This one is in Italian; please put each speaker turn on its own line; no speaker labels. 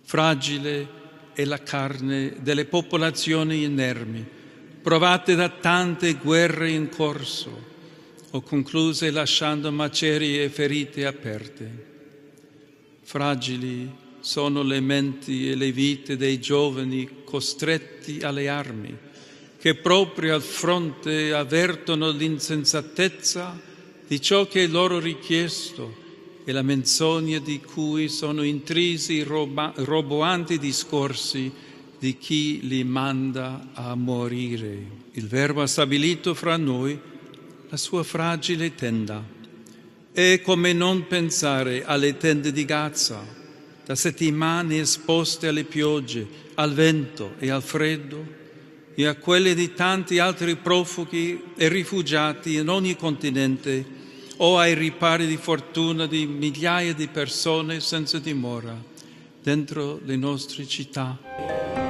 Fragile è la carne delle popolazioni inermi, provate da tante guerre in corso o concluse lasciando macerie e ferite aperte. Fragili sono le menti e le vite dei giovani costretti alle armi, che proprio al fronte avvertono l'insensatezza di ciò che è loro richiesto e la menzogna di cui sono intrisi i roboanti discorsi di chi li manda a morire. Il Verbo ha stabilito fra noi la sua fragile tenda. E come non pensare alle tende di Gaza, da settimane esposte alle piogge, al vento e al freddo, e a quelle di tanti altri profughi e rifugiati in ogni continente, o ai ripari di fortuna di migliaia di persone senza dimora dentro le nostre città.